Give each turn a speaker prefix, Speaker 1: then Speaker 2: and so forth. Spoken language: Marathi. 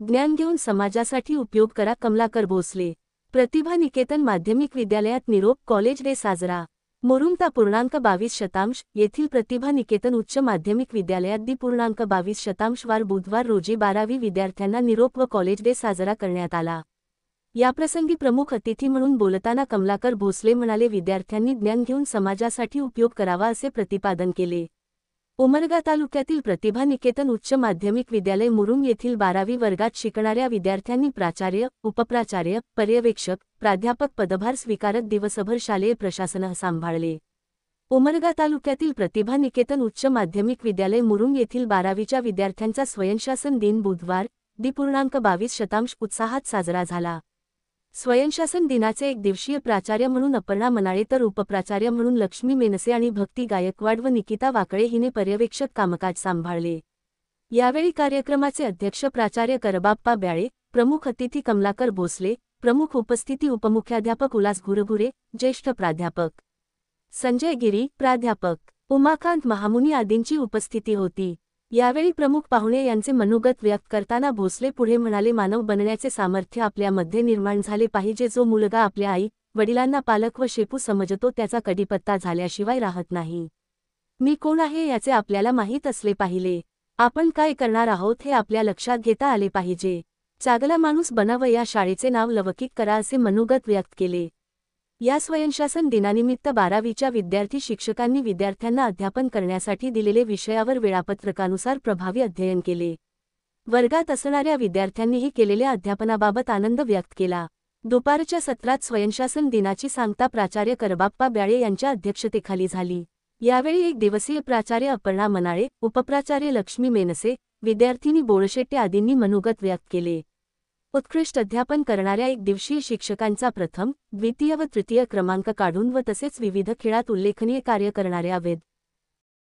Speaker 1: ज्ञान घेऊन समाजासाठी उपयोग करा. कमलाकर भोसले. प्रतिभा निकेतन माध्यमिक विद्यालयात निरोप कॉलेज डे साजरा. मुरुम. ता पूर्णांक 22% येथील प्रतिभा निकेतन उच्च माध्यमिक विद्यालयात .22% वार बुधवार रोजी 12वी विद्यार्थ्यांना निरोप व कॉलेज डे साजरा करण्यात आला. याप्रसंगी प्रमुख अतिथी म्हणून बोलताना कमलाकर भोसले म्हणाले, विद्यार्थ्यांनी ज्ञान घेऊन समाजासाठी उपयोग करावा असे प्रतिपादन केले. उमरगा तालुक्यातील प्रतिभा निकेतन उच्च माध्यमिक विद्यालय मुरुम येथील 12वी वर्गात शिकणाऱ्या विद्यार्थ्यांनी प्राचार्य, उपप्राचार्य, पर्यवेक्षक, प्राध्यापक पदभार स्वीकारत दिवसभर शालेय प्रशासन सांभाळले. उमरगा तालुक्यातील प्रतिभा निकेतन उच्च माध्यमिक विद्यालय मुरुम येथील 12वीच्या विद्यार्थ्यांचा स्वयंशासन दिन बुधवार .22% उत्साहात साजरा झाला. स्वयंशासन दिनाचे एक दिवसीय प्राचार्य म्हणून अपर्णा मनाळे तर उपप्राचार्य म्हणून लक्ष्मी मेनसे आणि भक्ती गायकवाड व निकिता वाकळे हिने पर्यवेक्षक कामकाज सांभाळले. यावेळी कार्यक्रमाचे अध्यक्ष प्राचार्य करबाप्पा ब्याळे, प्रमुख अतिथी कमलाकर भोसले, प्रमुख उपस्थिती उपमुख्याध्यापक उल्हास घुरघुरे, ज्येष्ठ प्राध्यापक संजय गिरी, प्राध्यापक उमाकांत महामुनी आदींची उपस्थिती होती. यावेळी प्रमुख पाहुणे यांचे मनोगत व्यक्त करताना भोसले पुढे म्हणाले, मानव बनण्याचे सामर्थ्य आपल्यामध्ये निर्माण झाले पाहिजे. जो मुलगा आपल्या आई वडिलांना पालक व शेपू समजतो त्याचा कढीपत्ता झाल्याशिवाय राहत नाही. मी कोण आहे याचे आपल्याला माहीत असले पाहिजे. आपण काय करणार आहोत हे आपल्या लक्षात घेता आले पाहिजे. चांगला माणूस बना व या शाळेचे नाव लौकिक करा असे मनोगत व्यक्त केले. या स्वयंशासन दिनानिमित्त 12वीच्या विद्यार्थी शिक्षकांनी विद्यार्थ्यांना अध्यापन करण्यासाठी दिलेले विषयावर वेळापत्रकानुसार प्रभावी अध्ययन केले. वर्गात असणाऱ्या विद्यार्थ्यांनीही केलेल्या अध्यापनाबाबत आनंद व्यक्त केला. दुपारच्या सत्रात स्वयंशासन दिनाची सांगता प्राचार्य करबाप्पा ब्याळे यांच्या अध्यक्षतेखाली झाली. यावेळी एक दिवसीय प्राचार्य अपर्णा मनाळे, उपप्राचार्य लक्ष्मी मेनसे, विद्यार्थिनी बोळशेट्टे आदींनी मनोगत व्यक्त केले. उत्कृष्ट अध्यापन करणाऱ्या एक दिवसीय शिक्षकांचा प्रथम, द्वितीय व तृतीय क्रमांक काढून व तसेच विविध खेळात उल्लेखनीय कार्य करणाऱ्या वेद